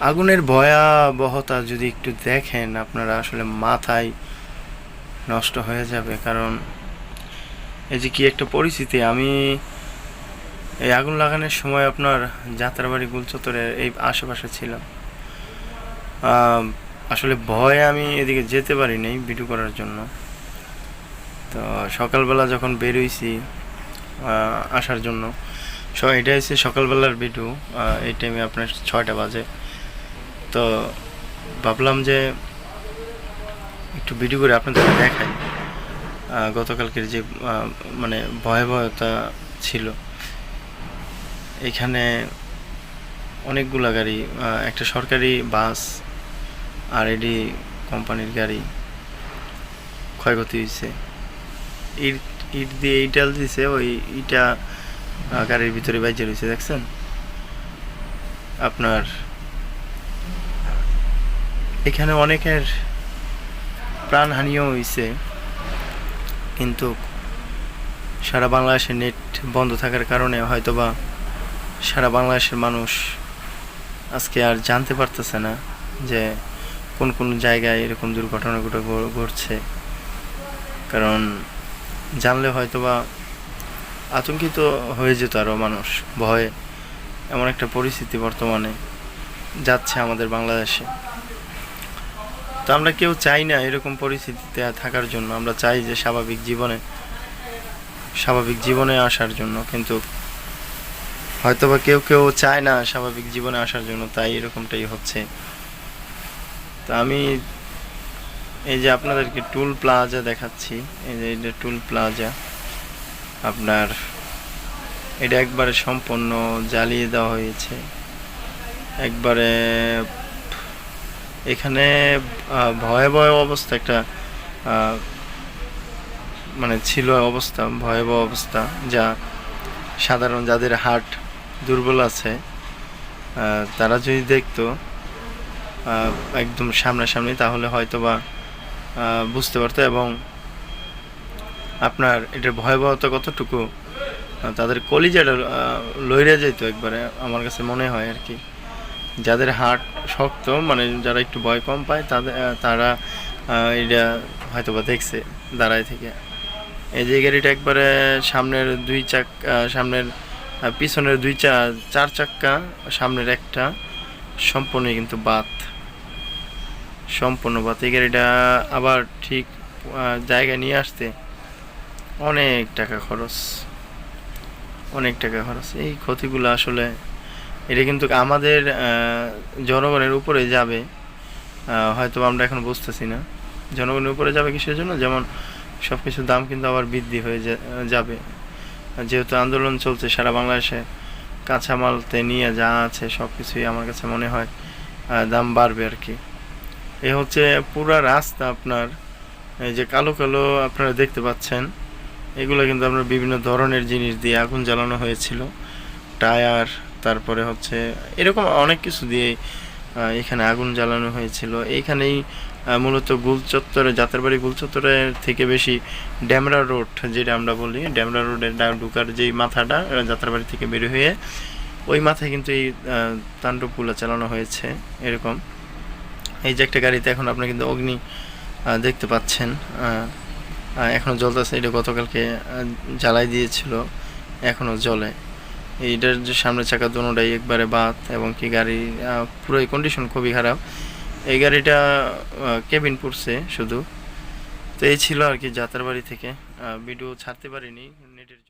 আগুনের ভয়াবহতা যদি একটু দেখেন আপনারা আসলে মাথায় নষ্ট হয়ে যাবে। কারণ এই যে কি একটা পরিস্থিতি, আমি এই আগুন লাগানোর সময় আপনার যাত্রাবাড়ি গুলচত্বরের এই আশেপাশে ছিলাম। আসলে ভয়ে আমি এদিকে যেতে পারি নাই ভিডিও করার জন্য। তো সকালবেলা যখন বেরোইছি আসার জন্য, এটা হচ্ছে সকালবেলার ভিডিও। এই টাইমে আপনার 6টা বাজে। তো ভাবলাম যে একটু ভিডিও করে আপনাদেরকে দেখাই গতকালকের যে মানে ভয়াবহতা ছিল। এখানে অনেকগুলা গাড়ি, একটা সরকারি বাস আর এডি কোম্পানির গাড়ি ক্ষয়ক্ষতি হয়েছে। ইট ইট দিয়ে ইটাল দিছে, ওই ইটা গাড়ির ভিতরে বাইজে রয়েছে, দেখছেন আপনার। এখানে অনেকের প্রাণহানিও হয়েছে, কিন্তু সারা বাংলাদেশে নেট বন্ধ থাকার কারণে হয়তোবা সারা বাংলাদেশের মানুষ আজকে আর জানতে পারতেছে না যে কোন কোন জায়গায় এরকম দুর্ঘটনাগুলো ঘটছে। কারণ জানলে হয়তোবা আতঙ্কিত হয়ে যেত আরও মানুষ ভয়ে। এমন একটা পরিস্থিতি বর্তমানে যাচ্ছে আমাদের বাংলাদেশে। তো আমরা কেউ চাই না এরকম পরিস্থিতিতে থাকার জন্য, আমরা চাই যে স্বাভাবিক জীবনে আসার জন্য, কিন্তু হয়তোবা কেউ কেউ চায় না স্বাভাবিক জীবনে আসার জন্য, তাই এরকমটাই হচ্ছে। তো আমি এই যে আপনাদেরকে টুল প্লাজা দেখাচ্ছি, এই যে এটা টুল প্লাজা আপনার, এটা একবারে সম্পূর্ণ জ্বালিয়ে দেওয়া হয়েছে একবারে। এখানে ভয়াবহ অবস্থা একটা মানে ছিল অবস্থা, ভয়াবহ অবস্থা, যা সাধারণ যাদের হার্ট দুর্বল আছে তারা যদি দেখতো একদম সামনাসামনি, তাহলে হয়তোবা বুঝতে পারতো এবং আপনার এটার ভয়াবহতা কতটুকু তাদের কলিজাটা লইড়ে যেত একবারে, আমার কাছে মনে হয় আর কি। যাদের হার্ট শক্ত, মানে যারা একটু ভয় কম পায়, তারা এটা হয়তোবা দেখছে দাঁড়ায় থেকে। এই যে গাড়িটা একবারে সামনের সামনের পিছনের চার চাক্কা, সামনের একটা সম্পূর্ণই কিন্তু সম্পূর্ণ বাত। এই গাড়িটা আবার ঠিক জায়গায় নিয়ে আসতে অনেক টাকা খরচ। এই ক্ষতিগুলো আসলে এটা কিন্তু আমাদের জনগণের উপরে যাবে, হয়তো আমরা এখন বুঝতেছি না। জনগণের উপরে যাবে কিসের জন্য? যেমন সব কিছুর দাম কিন্তু আবার বৃদ্ধি হয়ে যাবে, যেহেতু আন্দোলন চলছে সারা বাংলাদেশে। কাঁচামালতে নিয়ে যা আছে সব কিছুই আমার কাছে মনে হয় দাম বাড়বে আর কি। এই হচ্ছে পুরা রাস্তা আপনার, এই যে কালো কালো আপনারা দেখতে পাচ্ছেন, এগুলো কিন্তু আপনার বিভিন্ন ধরনের জিনিস দিয়ে আগুন জ্বালানো হয়েছিল। টায়ার, তারপরে হচ্ছে এরকম অনেক কিছু দিয়ে এখানে আগুন জ্বালানো হয়েছিল। এইখানেই মূলত যাত্রাবাড়ি গুলচত্বরের থেকে বেশি ড্যামরা রোড, যেটা আমরা বলি ড্যামরা রোডের ঢুকার যেই মাথাটা যাত্রাবাড়ি থেকে বের হয়ে, ওই মাথায় কিন্তু এই তাণ্ডবগুলো চালানো হয়েছে এরকম। এই যে একটা গাড়িতে এখন আপনি কিন্তু অগ্নি দেখতে পাচ্ছেন, এখনও জ্বলতেছে। এটা গতকালকে জ্বালাই দিয়েছিল, এখনও জ্বলে। এইটার যে সামনের চাকা দুটোটাই একবারে বাত, এবং কি গাড়ির পুরোই কন্ডিশন খুবই খারাপ। এই গাড়িটা কেবিন পড়ছে শুধু। তো এই ছিল আর কি যাত্রাবাড়ি থেকে। ভিডিও ছাড়তে পারিনি নেটের জন্য।